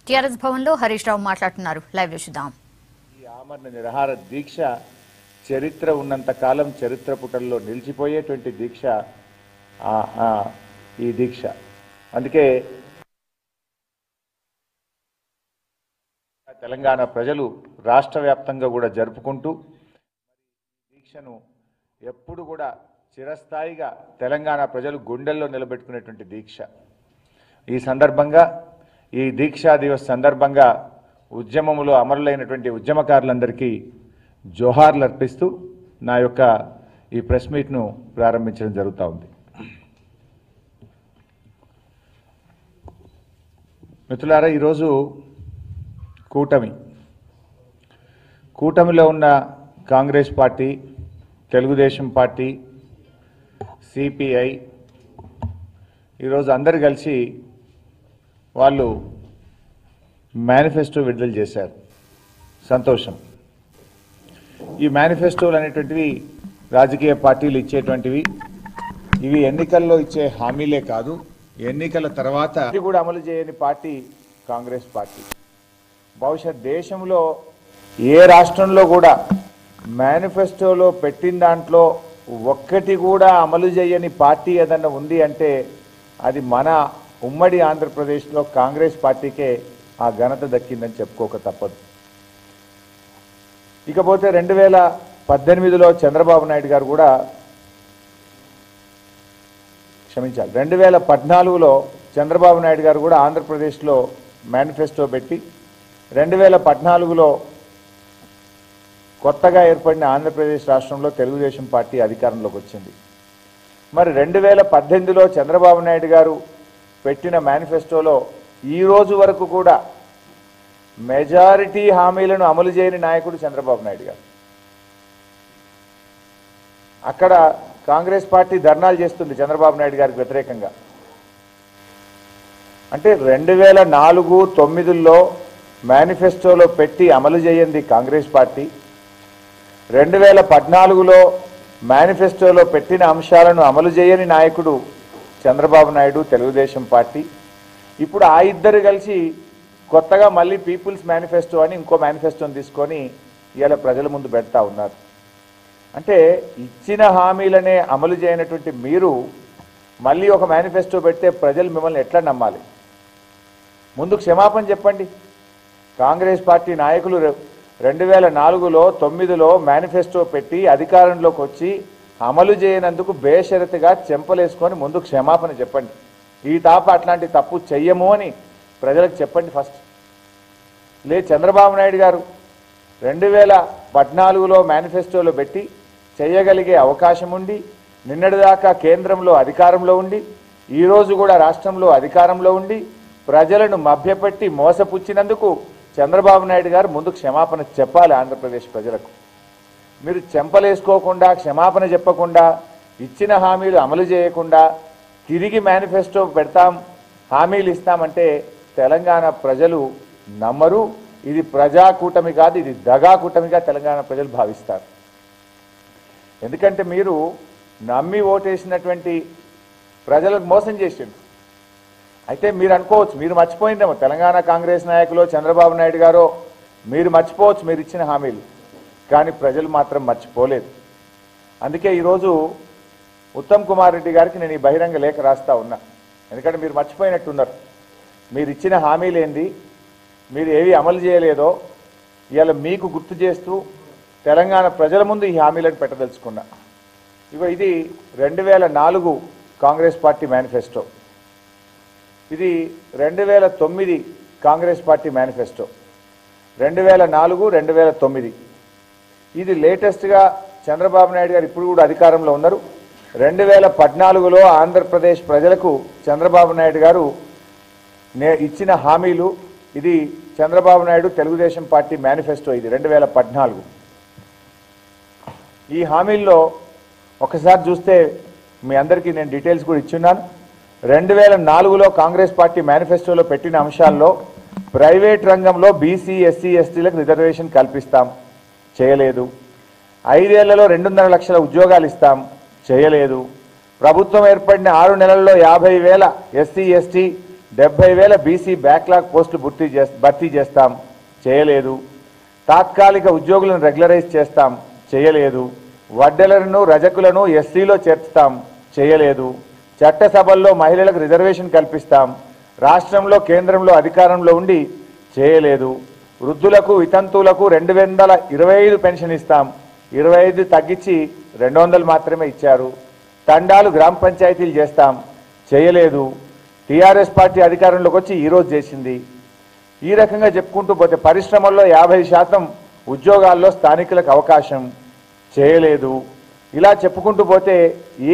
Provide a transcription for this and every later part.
TRS భవన్లో హరీష్ రావు మాట్లాడుతున్నారు. Live లో చూద్దాం. ఈ ఆమరణ నిరాహార దీక్ష చరిత్ర ఉన్నంత కాలం చరిత్ర పుటల్లో నిలిచిపోయేటువంటి దీక్ష ఈ దీక్ష. అందుకే తెలంగాణ ప్రజలు రాష్ట్ర వ్యాప్తంగా కూడా జరుపుకుంటూ దీక్షను ఎప్పుడు కూడా చిరస్థాయిగా తెలంగాణ ప్రజలు గుండెల్లో నిలబెట్టుకునేటువంటి దీక్ష. ఈ సందర్భంగా ఈ దీక్షా దివస్ సందర్భంగా ఉద్యమములో అమరులైనటువంటి ఉద్యమకారులందరికీ జోహార్లు అర్పిస్తూ నా యొక్క ఈ ప్రెస్ మీట్ను ప్రారంభించడం జరుగుతూ ఉంది. మిత్రులారా, ఈరోజు కూటమిలో ఉన్న Congress party, Telugu Desam party, CPI ఈరోజు అందరు కలిసి వాళ్ళు మేనిఫెస్టో విడుదల చేశారు. సంతోషం. ఈ మేనిఫెస్టోలు అనేటువంటివి రాజకీయ పార్టీలు ఇచ్చేటువంటివి. ఇవి ఎన్నికల్లో ఇచ్చే హామీలే కాదు, ఎన్నికల తర్వాత కూడా అమలు చేయని పార్టీ కాంగ్రెస్ పార్టీ. బహుశా దేశంలో ఏ రాష్ట్రంలో కూడా మేనిఫెస్టోలో పెట్టిన దాంట్లో ఒక్కటి కూడా అమలు చేయని పార్టీ ఏదన్నా ఉంది అంటే అది మన ఉమ్మడి ఆంధ్రప్రదేశ్లో కాంగ్రెస్ పార్టీకే ఆ ఘనత దక్కిందని చెప్పుకోక తప్పదు. ఇకపోతే 2018లో చంద్రబాబు నాయుడు గారు కూడా 2014లో చంద్రబాబు నాయుడు గారు కూడా ఆంధ్రప్రదేశ్లో మేనిఫెస్టో పెట్టి 2014లో కొత్తగా ఏర్పడిన ఆంధ్రప్రదేశ్ రాష్ట్రంలో తెలుగుదేశం పార్టీ అధికారంలోకి వచ్చింది. మరి 2018లో చంద్రబాబు నాయుడు గారు పెట్టిన మేనిఫెస్టోలో ఈ రోజు వరకు కూడా మెజారిటీ హామీలను అమలు చేయని నాయకుడు చంద్రబాబు నాయుడు గారు. అక్కడ కాంగ్రెస్ పార్టీ ధర్నాలు చేస్తుంది చంద్రబాబు నాయుడు గారికి వ్యతిరేకంగా. అంటే 2004-9లో మేనిఫెస్టోలో పెట్టి అమలు చేయండి కాంగ్రెస్ పార్టీ, 2014లో మేనిఫెస్టోలో పెట్టిన అంశాలను అమలు చేయని నాయకుడు చంద్రబాబు నాయుడు, తెలుగుదేశం పార్టీ. ఇప్పుడు ఆ ఇద్దరు కలిసి కొత్తగా మళ్ళీ పీపుల్స్ మేనిఫెస్టో అని ఇంకో మేనిఫెస్టోని తీసుకొని ఇవాళ ప్రజల ముందు పెడతా ఉన్నారు. అంటే ఇచ్చిన హామీలనే అమలు చేయనటువంటి మీరు మళ్ళీ ఒక మేనిఫెస్టో పెడితే ప్రజలు మిమ్మల్ని ఎట్లా నమ్మాలి? ముందు క్షమాపణ చెప్పండి. కాంగ్రెస్ పార్టీ నాయకులు 2004-9లో మేనిఫెస్టో పెట్టి అధికారంలోకి వచ్చి అమలు చేయనందుకు బేషరతుగా చెంపలేసుకొని ముందు క్షమాపణ చెప్పండి. ఈ తాప అట్లాంటి తప్పు చెయ్యము అని ప్రజలకు చెప్పండి ఫస్ట్. చంద్రబాబు నాయుడు గారు 2014లో మేనిఫెస్టోలో పెట్టి చేయగలిగే అవకాశం ఉండి, నిన్నటిదాకా కేంద్రంలో అధికారంలో ఉండి, ఈరోజు కూడా రాష్ట్రంలో అధికారంలో ఉండి ప్రజలను మభ్యపెట్టి మోసపుచ్చినందుకు చంద్రబాబు నాయుడు గారు ముందు క్షమాపణ చెప్పాలి ఆంధ్రప్రదేశ్ ప్రజలకు. మీరు చెంపలేసుకోకుండా, క్షమాపణ చెప్పకుండా, ఇచ్చిన హామీలు అమలు చేయకుండా తిరిగి మేనిఫెస్టో పెడతాం, హామీలు ఇస్తామంటే తెలంగాణ ప్రజలు నమ్మరు. ఇది ప్రజాకూటమి కాదు, ఇది దగా కూటమిగా తెలంగాణ ప్రజలు భావిస్తారు. ఎందుకంటే మీరు నమ్మి ఓటేసినటువంటి ప్రజలకు మోసం చేసిండ్రు. అయితే మీరు అనుకోవచ్చు, మీరు మర్చిపోయిందేమో, తెలంగాణ కాంగ్రెస్ నాయకులు చంద్రబాబు నాయుడు గారో మీరు మర్చిపోవచ్చు మీరు ఇచ్చిన హామీలు, కానీ ప్రజలు మాత్రం మర్చిపోలేదు. అందుకే ఈరోజు ఉత్తమ్ కుమార్ రెడ్డి గారికి నేను ఈ బహిరంగ లేఖ రాస్తా ఉన్నా. ఎందుకంటే మీరు మర్చిపోయినట్టున్నారు. మీరు ఇచ్చిన హామీలు ఏంది, మీరు ఏవి అమలు చేయలేదో ఇవాళ మీకు గుర్తు చేస్తూ తెలంగాణ ప్రజల ముందు ఈ హామీలను పెట్టదలుచుకున్నా. ఇగో ఇది 2004 కాంగ్రెస్ పార్టీ మేనిఫెస్టో, ఇది 2009 కాంగ్రెస్ పార్టీ మేనిఫెస్టో, 2004, 2009. ఇది లేటెస్ట్గా చంద్రబాబు నాయుడు గారు ఇప్పుడు కూడా అధికారంలో ఉన్నారు. 2014లో ఆంధ్రప్రదేశ్ ప్రజలకు చంద్రబాబు నాయుడు గారు ఇచ్చిన హామీలు. ఇది చంద్రబాబు నాయుడు తెలుగుదేశం పార్టీ మేనిఫెస్టో. ఇది 2014. ఈ హామీల్లో ఒకసారి చూస్తే మీ అందరికీ నేను డీటెయిల్స్ కూడా ఇచ్చున్నాను. 2004లో కాంగ్రెస్ పార్టీ మేనిఫెస్టోలో పెట్టిన అంశాల్లో ప్రైవేట్ రంగంలో బీసీ, ఎస్సీ, ఎస్టీలకు రిజర్వేషన్ కల్పిస్తాం, చేయలేదు. 5 ఏళ్లలో 2.5 లక్షల ఉద్యోగాలు ఇస్తాం, చేయలేదు. ప్రభుత్వం ఏర్పడిన 6 నెలల్లో 50,000 ఎస్సీ, ఎస్టీ 70,000 బీసీ బ్యాక్లాగ్ పోస్టులు భర్తీ చేస్తాం, చేయలేదు. తాత్కాలిక ఉద్యోగులను రెగ్యులరైజ్ చేస్తాం, చేయలేదు. వడ్డెలను రజకులను ఎస్సీలో చేర్చుతాం, చేయలేదు. చట్టసభల్లో మహిళలకు రిజర్వేషన్ కల్పిస్తాం, రాష్ట్రంలో కేంద్రంలో అధికారంలో ఉండి చేయలేదు. వృద్ధులకు వితంతువులకు 225 పెన్షన్ ఇస్తాం, 25 తగ్గించి 200 మాత్రమే ఇచ్చారు. తండాలు గ్రామ పంచాయతీలు చేస్తాం, చేయలేదు. టీఆర్ఎస్ పార్టీ అధికారంలోకి వచ్చి ఈరోజు చేసింది. ఈ రకంగా చెప్పుకుంటూ పోతే పరిశ్రమల్లో 50% ఉద్యోగాల్లో స్థానికులకు అవకాశం, చేయలేదు. ఇలా చెప్పుకుంటూ పోతే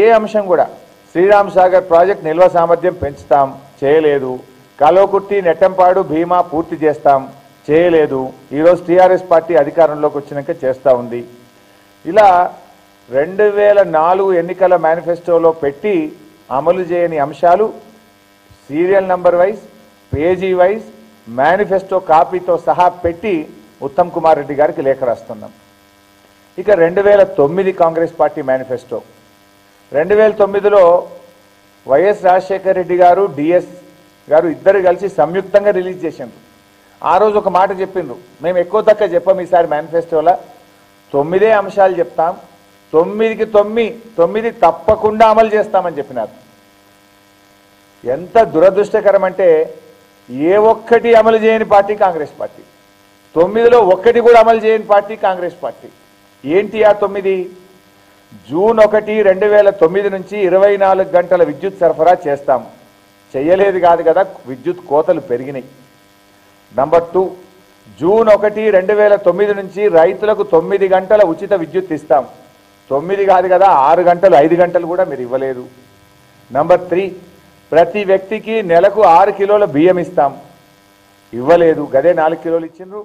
ఏ అంశం కూడా శ్రీరామ్ సాగర్ ప్రాజెక్ట్ నిల్వ సామర్థ్యం పెంచుతాం, చేయలేదు. కల్వకుర్తి నెట్టంపాడు భీమా పూర్తి చేస్తాం, చేయలేదు. ఈరోజు టీఆర్ఎస్ పార్టీ అధికారంలోకి వచ్చినాక చేస్తూ ఉంది. ఇలా 2004 ఎన్నికల మేనిఫెస్టోలో పెట్టి అమలు చేయని అంశాలు serial number wise, page wise, manifesto కాపీతో సహా పెట్టి ఉత్తమ్ కుమార్ రెడ్డి గారికి లేఖ రాస్తున్నాం. ఇక 2009 కాంగ్రెస్ పార్టీ మేనిఫెస్టో, 2009లో వైఎస్ రాజశేఖర్ రెడ్డి గారు, డిఎస్ గారు ఇద్దరు కలిసి సంయుక్తంగా రిలీజ్ చేసిండ్రు. ఆ రోజు ఒక మాట చెప్పిండ్రు, మేము ఎక్కువ తక్కువ చెప్పాం ఈసారి మేనిఫెస్టోలో 9 అంశాలు చెప్తాం, 9కి 9 తప్పకుండా అమలు చేస్తామని చెప్పినారు. ఎంత దురదృష్టకరం అంటే ఏ ఒక్కటి అమలు చేయని పార్టీ కాంగ్రెస్ పార్టీ, 9లో ఒక్కటి కూడా అమలు చేయని పార్టీ కాంగ్రెస్ పార్టీ. ఏంటి ఆ 9? జూన్ 1, 2009 నుంచి 24 గంటల విద్యుత్ సరఫరా చేస్తాం, చెయ్యలేదు కాదు కదా, విద్యుత్ కోతలు పెరిగినాయి. నంబర్ 2, జూన్ 1, 2009 నుంచి రైతులకు 9 గంటల ఉచిత విద్యుత్ ఇస్తాం, 9 కాదు కదా 6 గంటలు 5 గంటలు కూడా మీరు ఇవ్వలేదు. నంబర్ 3, ప్రతి వ్యక్తికి నెలకు 6 కిలోల బియ్యం ఇస్తాం, ఇవ్వలేదు. గదే 4 కిలోలు ఇచ్చిండ్రు,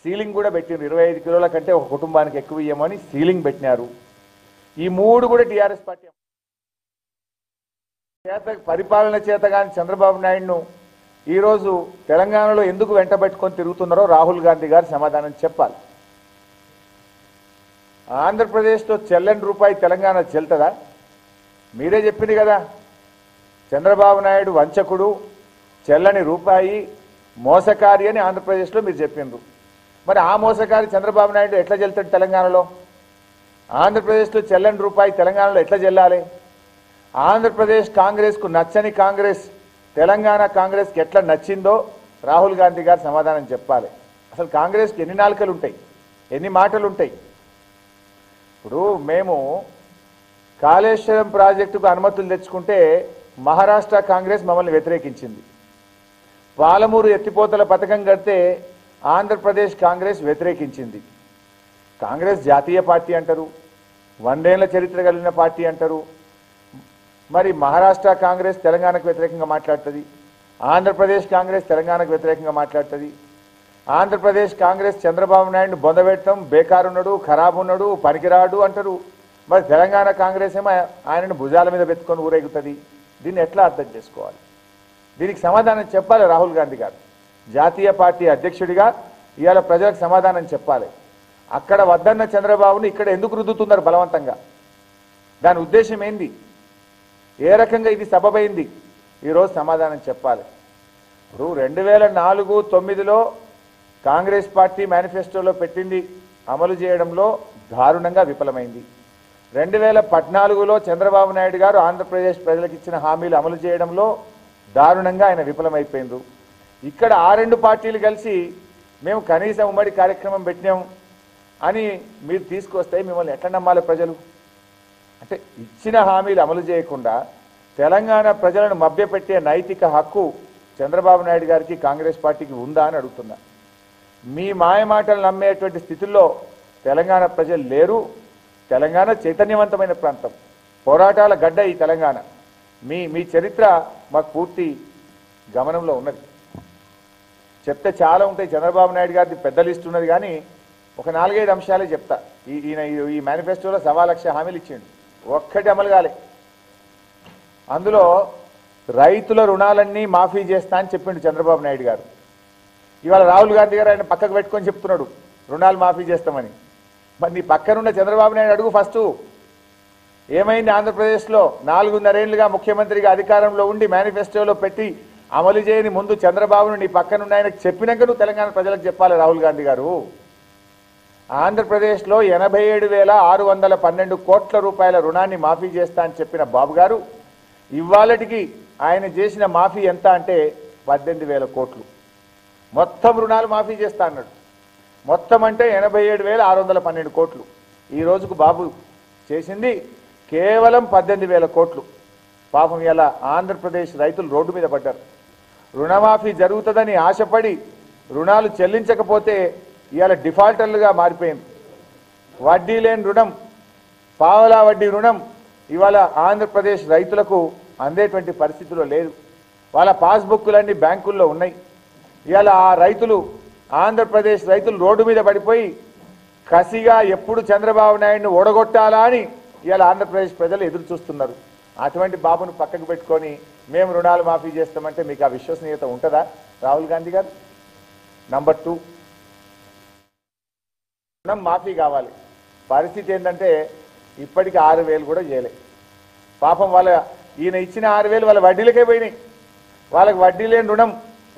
సీలింగ్ కూడా పెట్టిండ్రు, 25 కిలోల కంటే ఒక కుటుంబానికి ఎక్కువ ఇయ్యమని సీలింగ్ పెట్టినారు. ఈ 3 కూడా టీఆర్ఎస్ పార్టీ పరిపాలన చేత కానీ చంద్రబాబు నాయుడును ఈరోజు తెలంగాణలో ఎందుకు వెంటబెట్టుకొని తిరుగుతున్నారో రాహుల్ గాంధీ గారు సమాధానం చెప్పాలి. ఆంధ్రప్రదేశ్లో చెల్లని రూపాయి తెలంగాణ చెల్తుందా? మీరే చెప్పింది కదా, చంద్రబాబు నాయుడు వంచకుడు, చెల్లని రూపాయి, మోసకారి అని ఆంధ్రప్రదేశ్లో మీరు చెప్పిండ్రు. మరి ఆ మోసకారి చంద్రబాబు నాయుడు ఎట్లా చెల్తాడు తెలంగాణలో? ఆంధ్రప్రదేశ్లో చెల్లని రూపాయి తెలంగాణలో ఎట్లా చెల్లాలి? ఆంధ్రప్రదేశ్ కాంగ్రెస్కు నచ్చని కాంగ్రెస్ తెలంగాణ కాంగ్రెస్కి ఎట్లా నచ్చిందో రాహుల్ గాంధీ గారు సమాధానం చెప్పాలి. అసలు కాంగ్రెస్కి ఎన్ని నాలుకలు ఉంటాయి, ఎన్ని మాటలు ఉంటాయి? ఇప్పుడు మేము కాళేశ్వరం ప్రాజెక్టుకు అనుమతులు తెచ్చుకుంటే మహారాష్ట్ర కాంగ్రెస్ మమ్మల్ని వ్యతిరేకించింది. పాలమూరు ఎత్తిపోతల పథకం కడితే ఆంధ్రప్రదేశ్ కాంగ్రెస్ వ్యతిరేకించింది. కాంగ్రెస్ జాతీయ పార్టీ అంటారు, 100 ఏళ్ల చరిత్ర కలిగిన పార్టీ అంటారు. మరి మహారాష్ట్ర కాంగ్రెస్ తెలంగాణకు వ్యతిరేకంగా మాట్లాడుతుంది, ఆంధ్రప్రదేశ్ కాంగ్రెస్ తెలంగాణకు వ్యతిరేకంగా మాట్లాడుతుంది. ఆంధ్రప్రదేశ్ కాంగ్రెస్ చంద్రబాబు నాయుడు బొందబెట్టడం, బేకారున్నాడు, ఖరాబ్ ఉన్నాడు, పనికిరాడు అంటారు. మరి తెలంగాణ కాంగ్రెస్ ఏమో ఆయనను భుజాల మీద పెట్టుకొని ఊరేగుతుంది. దీన్ని ఎట్లా అర్థం చేసుకోవాలి? దీనికి సమాధానం చెప్పాలి రాహుల్ గాంధీ గారు. జాతీయ పార్టీ అధ్యక్షుడిగా ఇవాళ ప్రజలకు సమాధానం చెప్పాలి. అక్కడ వద్దన్న చంద్రబాబుని ఇక్కడ ఎందుకు రుద్దుతున్నారు బలవంతంగా? దాని ఉద్దేశం ఏంది? ఏ రకంగా ఇది సబబైంది? ఈరోజు సమాధానం చెప్పాలి. ఇప్పుడు 2004-9లో కాంగ్రెస్ పార్టీ మేనిఫెస్టోలో పెట్టింది అమలు చేయడంలో దారుణంగా విఫలమైంది. 2014లో చంద్రబాబు నాయుడు గారు ఆంధ్రప్రదేశ్ ప్రజలకు ఇచ్చిన హామీలు అమలు చేయడంలో దారుణంగా ఆయన విఫలమైపోయింది. ఇక్కడ ఆ 2 పార్టీలు కలిసి మేము కనీసం ఉమ్మడి కార్యక్రమం పెట్టినాం అని మీరు తీసుకొస్తే మిమ్మల్ని ఎట్లా నమ్మాలి ప్రజలు? అంటే ఇచ్చిన హామీలు అమలు చేయకుండా తెలంగాణ ప్రజలను మభ్యపెట్టే నైతిక హక్కు చంద్రబాబు నాయుడు గారికి కాంగ్రెస్ పార్టీకి ఉందా అని అడుగుతున్నా. మీ మాయమాటలు నమ్మేటువంటి స్థితిలో తెలంగాణ ప్రజలు లేరు. తెలంగాణ చైతన్యవంతమైన ప్రాంతం, పోరాటాల గడ్డ ఈ తెలంగాణ. మీ చరిత్ర మాకు పూర్తి గమనంలో ఉన్నది. చెప్తే చాలా ఉంటాయి. చంద్రబాబు నాయుడు గారిది పెద్ద లిస్ట్ ఉన్నది, కానీ ఒక 4-5 అంశాలే చెప్తా. ఈ మేనిఫెస్టోలో 1,00,000 హామీలు ఇచ్చిండు, ఒక్కటి అమలు కాలే. అందులో రైతుల రుణాలన్నీ మాఫీ చేస్తా అని చెప్పిండు చంద్రబాబు నాయుడు గారు. ఇవాళ రాహుల్ గాంధీ గారు ఆయన పక్కకు పెట్టుకొని చెప్తున్నాడు రుణాలు మాఫీ చేస్తామని. మరి నీ పక్కనున్న చంద్రబాబు నాయుడు అడుగు ఫస్ట్, ఏమైంది ఆంధ్రప్రదేశ్లో 4.5 ఏళ్లుగా ముఖ్యమంత్రిగా అధికారంలో ఉండి మేనిఫెస్టోలో పెట్టి అమలు చేయని ముందు చంద్రబాబును నీ పక్కనున్న ఆయనకు చెప్పినాక నువ్వు తెలంగాణ ప్రజలకు చెప్పాలి రాహుల్ గాంధీ గారు. ఆంధ్రప్రదేశ్లో 87,612 కోట్ల రూపాయల రుణాన్ని మాఫీ చేస్తా అని చెప్పిన బాబు గారు ఇవాళటికి ఆయన చేసిన మాఫీ ఎంత అంటే 18,000 కోట్లు. మొత్తం రుణాలు మాఫీ చేస్తా అన్నాడు. మొత్తం అంటే 87,612 కోట్లు. ఈ రోజుకు బాబు చేసింది కేవలం 18,000 కోట్లు. పాపం ఇలా ఆంధ్రప్రదేశ్ రైతులు రోడ్డు మీద పడ్డారు. రుణమాఫీ జరుగుతుందని ఆశపడి రుణాలు చెల్లించకపోతే ఇవాళ డిఫాల్టర్లుగా మారిపోయింది. వడ్డీ లేని రుణం, పావలా వడ్డీ రుణం ఇవాళ ఆంధ్రప్రదేశ్ రైతులకు అందేటువంటి పరిస్థితిలో లేదు. వాళ్ళ పాస్బుక్కులన్నీ బ్యాంకుల్లో ఉన్నాయి. ఇవాళ ఆ రైతులు, ఆంధ్రప్రదేశ్ రైతులు రోడ్డు మీద పడిపోయి కసిగా ఎప్పుడు చంద్రబాబు నాయుడును ఓడగొట్టాలా అని ఇవాళ ఆంధ్రప్రదేశ్ ప్రజలు ఎదురు చూస్తున్నారు. అటువంటి బాబును పక్కకు పెట్టుకొని మేము రుణాలు మాఫీ చేస్తామంటే మీకు ఆ విశ్వసనీయత ఉంటుందా రాహుల్ గాంధీ గారు? నంబర్ 2, రుణం మాఫీ కావాలి. పరిస్థితి ఏంటంటే ఇప్పటికి 6,000 కూడా చేయలే. పాపం ఈయన ఇచ్చిన 6,000 వాళ్ళ వడ్డీలకే పోయినాయి. వాళ్ళకి వడ్డీ లేని రుణం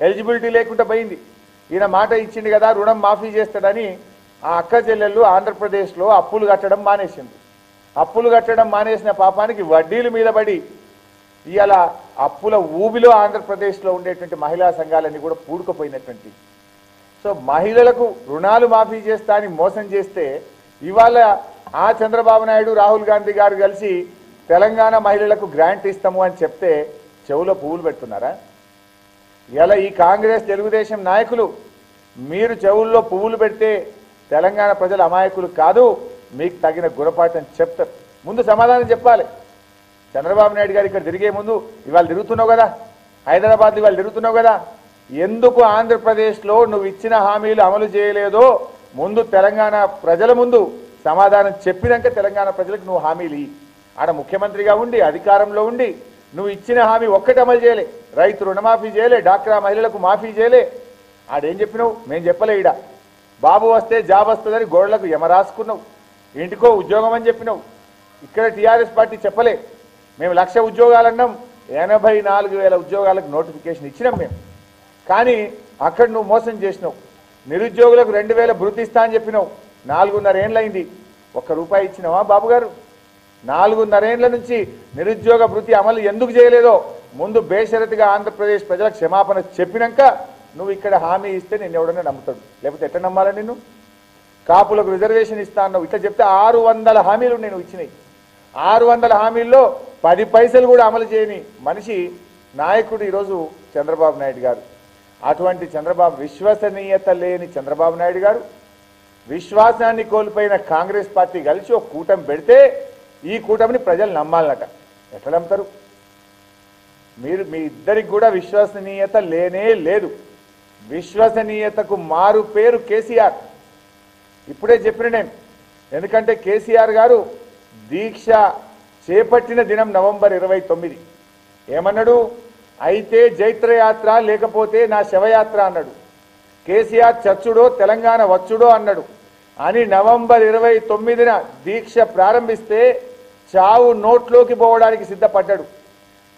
ఎలిజిబిలిటీ లేకుండా పోయింది. ఈయన మాట ఇచ్చింది కదా రుణం మాఫీ చేస్తాడని ఆ అక్క చెల్లెళ్ళు ఆంధ్రప్రదేశ్లో అప్పులు కట్టడం మానేసింది. అప్పులు కట్టడం మానేసిన పాపానికి వడ్డీలు మీద పడి ఇవాళ అప్పుల ఊబిలో ఆంధ్రప్రదేశ్లో ఉండేటువంటి మహిళా సంఘాలన్నీ కూడా పూడుకుపోయినటువంటి. సో మహిళలకు రుణాలు మాఫీ చేస్తా అని మోసం చేస్తే ఇవాళ ఆ చంద్రబాబు నాయుడు, రాహుల్ గాంధీ గారు కలిసి తెలంగాణ మహిళలకు గ్రాంట్ ఇస్తాము అని చెప్తే చెవులో పువ్వులు పెడుతున్నారా? ఇలా ఈ కాంగ్రెస్ తెలుగుదేశం నాయకులు మీరు చెవుల్లో పువ్వులు పెడితే తెలంగాణ ప్రజలు అమాయకులు కాదు, మీకు తగిన గుణపాఠం చెప్తారు. ముందు సమాధానం చెప్పాలి. చంద్రబాబు నాయుడు గారు ఇక్కడ తిరిగే ముందు ఇవాళ తిరుగుతున్నావు కదా, హైదరాబాద్ ఇవాళ తిరుగుతున్నావు కదా, ఎందుకు ఆంధ్రప్రదేశ్లో నువ్వు ఇచ్చిన హామీలు అమలు చేయలేదో ముందు తెలంగాణ ప్రజల ముందు సమాధానం చెప్పినాక తెలంగాణ ప్రజలకు నువ్వు హామీలు ఇయ్యి. ఆడ ముఖ్యమంత్రిగా ఉండి అధికారంలో ఉండి నువ్వు ఇచ్చిన హామీ ఒక్కటి అమలు చేయలే. రైతు రుణమాఫీ చేయలే, డాక్రా మహిళలకు మాఫీ చేయలే. ఆడేం చెప్పినావు? మేము చెప్పలే. ఈడ బాబు వస్తే జాబ్ వస్తుందని గోడలకు యమ రాసుకున్నావు. ఇంటికో ఉద్యోగం అని చెప్పినావు. ఇక్కడ టీఆర్ఎస్ పార్టీ చెప్పలే. మేము 1,00,000 ఉద్యోగాలన్నాం, 84,000 ఉద్యోగాలకు నోటిఫికేషన్ ఇచ్చినాం మేము. కానీ అక్కడ నువ్వు మోసం చేసినావు. నిరుద్యోగులకు 2,000 భృతి ఇస్తా అని చెప్పినావు. 4.5 ఏళ్ళైంది, ₹1 ఇచ్చినావా బాబు గారు? 4.5 ఏళ్ల నుంచి నిరుద్యోగ భృతి అమలు ఎందుకు చేయలేదో ముందు బేషరతుగా ఆంధ్రప్రదేశ్ ప్రజలకు క్షమాపణ చెప్పినాక నువ్వు ఇక్కడ హామీ ఇస్తే నేను ఎవడన్నా నమ్ముతాడు, లేకపోతే ఎట్లా నమ్మాలని నిన్ను? కాపులకు రిజర్వేషన్ ఇస్తా అన్నావు. ఇట్లా చెప్తే 600 హామీలు నేను ఇచ్చినాయి. 600 హామీల్లో 10 పైసలు కూడా అమలు చేయని మనిషి నాయకుడు ఈరోజు చంద్రబాబు నాయుడు గారు. అటువంటి చంద్రబాబు, విశ్వసనీయత లేని చంద్రబాబు నాయుడు గారు, విశ్వాసాన్ని కోల్పోయిన కాంగ్రెస్ పార్టీ కలిసి ఒక కూటమి పెడితే ఈ కూటమిని ప్రజలు నమ్మాలన్నట. ఎట్లా నమ్ముతారు? మీ ఇద్దరికి కూడా విశ్వసనీయత లేనే లేదు. విశ్వసనీయతకు మారు పేరు కేసీఆర్. ఇప్పుడే చెప్పిన నేను, ఎందుకంటే కేసీఆర్ గారు దీక్ష చేపట్టిన దినం నవంబర్ 29. ఏమన్నాడు? అయితే జైత్రయాత్ర లేకపోతే నా శవయాత్ర అన్నాడు. కేసీఆర్ చచ్చుడో తెలంగాణ వచ్చుడో అన్నాడు అని నవంబర్ 29న దీక్ష ప్రారంభిస్తే చావు నోట్లోకి పోవడానికి సిద్ధపడ్డాడు.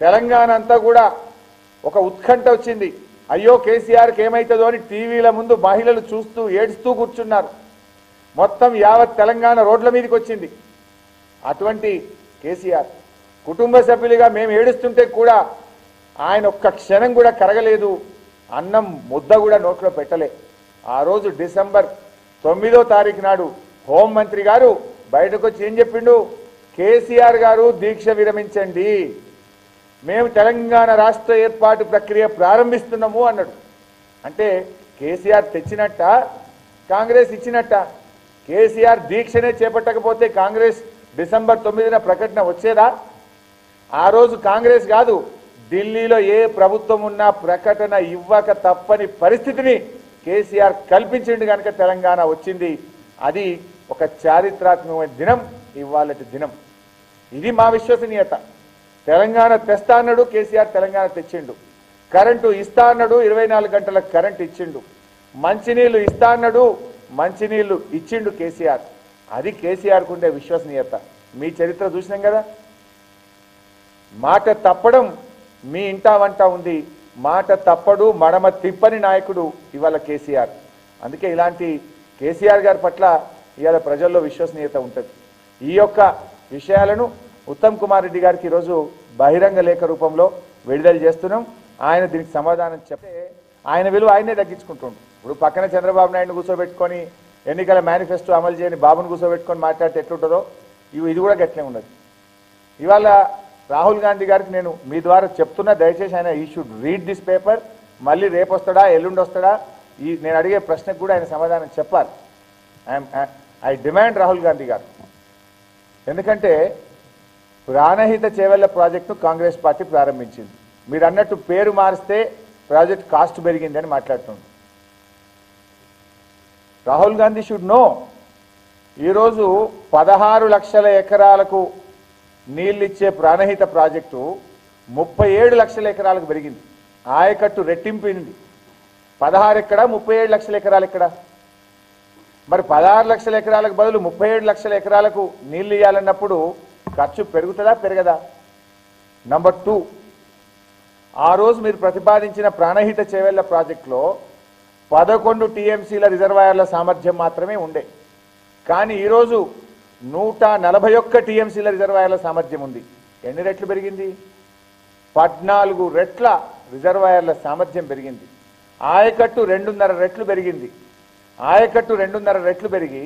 తెలంగాణ అంతా కూడా ఒక ఉత్కంఠ వచ్చింది. అయ్యో కేసీఆర్కి ఏమవుతుందో అని టీవీల ముందు మహిళలు చూస్తూ ఏడుస్తూ కూర్చున్నారు. మొత్తం యావత్ తెలంగాణ రోడ్ల మీదకి వచ్చింది. అటువంటి కేసీఆర్ కుటుంబ సభ్యులుగా మేము ఏడుస్తుంటే కూడా ఆయన ఒక్క క్షణం కూడా కరగలేదు. అన్నం ముద్ద కూడా నోట్లో పెట్టలే. ఆ రోజు డిసెంబర్ 9వ తారీఖు నాడు హోంమంత్రి గారు బయటకు వచ్చి ఏం చెప్పిండు? కేసీఆర్ గారు దీక్ష విరమించండి, మేము తెలంగాణ రాష్ట్ర ఏర్పాటు ప్రక్రియ ప్రారంభిస్తున్నాము అన్నాడు. అంటే కేసీఆర్ తెచ్చినట్ట, కాంగ్రెస్ ఇచ్చినట్ట? కేసీఆర్ దీక్షనే చేపట్టకపోతే కాంగ్రెస్ డిసెంబర్ 9న ప్రకటన వచ్చేదా? ఆ రోజు కాంగ్రెస్ కాదు, ఢిల్లీలో ఏ ప్రభుత్వం ఉన్నా ప్రకటన ఇవ్వక తప్పని పరిస్థితిని కేసీఆర్ కల్పించిండు కనుక తెలంగాణ వచ్చింది. అది ఒక చారిత్రాత్మకమైన దినం ఇవాళటి దినం. ఇది మా విశ్వసనీయత. తెలంగాణ తెస్తా అన్నాడు కేసీఆర్, తెలంగాణ తెచ్చిండు. కరెంటు ఇస్తా అన్నాడు, 24 గంటల కరెంటు ఇచ్చిండు. మంచినీళ్లు ఇస్తా అన్నాడు, మంచినీళ్లు ఇచ్చిండు కేసీఆర్. అది కేసీఆర్కు ఉండే విశ్వసనీయత. మీ చరిత్ర చూసినాం కదా. మాట తప్పడం మీ ఇంటా వంట ఉంది, మాట తప్పడు మడమ తిప్పని నాయకుడు ఇవాళ కేసీఆర్. అందుకే ఇలాంటి కేసీఆర్ గారి పట్ల ఇవాళ ప్రజల్లో విశ్వసనీయత ఉంటుంది. ఈ యొక్క విషయాలను ఉత్తమ్ కుమార్ రెడ్డి గారికి ఈరోజు బహిరంగ లేఖ రూపంలో విడుదల చేస్తున్నాం. ఆయన దీనికి సమాధానం చెప్తే ఆయన విలువ ఆయనే తగ్గించుకుంటుండు. ఇప్పుడు పక్కన చంద్రబాబు నాయుడును కూర్చోబెట్టుకొని ఎన్నికల మేనిఫెస్టో అమలు చేయని బాబును కూర్చోబెట్టుకొని మాట్లాడితే ఎట్లుంటుందో ఇది కూడా గట్లే ఉన్నది. ఇవాళ రాహుల్ గాంధీ గారికి నేను మీ ద్వారా చెప్తున్నా, దయచేసి ఆయన ఈ షుడ్ రీడ్ దిస్ పేపర్. మళ్ళీ రేపు వస్తాడా ఎల్లుండి వస్తాడా నేను అడిగే ప్రశ్నకు కూడా ఆయన సమాధానం చెప్పాలి. ఐ డిమాండ్ రాహుల్ గాంధీ గారు. ఎందుకంటే ప్రాణహిత చేవెళ్ల ప్రాజెక్టును కాంగ్రెస్ పార్టీ ప్రారంభించింది. మీరు అన్నట్టు పేరు మారిస్తే ప్రాజెక్ట్ కాస్ట్ పెరిగింది అని మాట్లాడుతుంది. రాహుల్ గాంధీ షుడ్ నో, ఈరోజు 16 లక్షల ఎకరాలకు నీళ్ళిచ్చే ప్రాణహిత ప్రాజెక్టు 37 లక్షల ఎకరాలకు పెరిగింది. ఆయకట్టు రెట్టింపింది. 16 ఎక్కడ 37 లక్షల ఎకరాలు ఎక్కడ? మరి 16 లక్షల ఎకరాలకు బదులు 37 లక్షల ఎకరాలకు నీళ్లు ఇవ్వాలన్నప్పుడు ఖర్చు పెరుగుతుందా పెరగదా? నంబర్ 2, ఆ రోజు మీరు ప్రతిపాదించిన ప్రాణహిత చేవెళ్ల ప్రాజెక్టులో 11 టీఎంసీల రిజర్వాయర్ల సామర్థ్యం మాత్రమే ఉండే. కానీ ఈరోజు 141 టీఎంసీల రిజర్వాయర్ల సామర్థ్యం ఉంది. ఎన్ని రెట్లు పెరిగింది? 14 రెట్ల రిజర్వాయర్ల సామర్థ్యం పెరిగింది. ఆయకట్టు 2.5 రెట్లు పెరిగింది. ఆయకట్టు 2.5 రెట్లు పెరిగి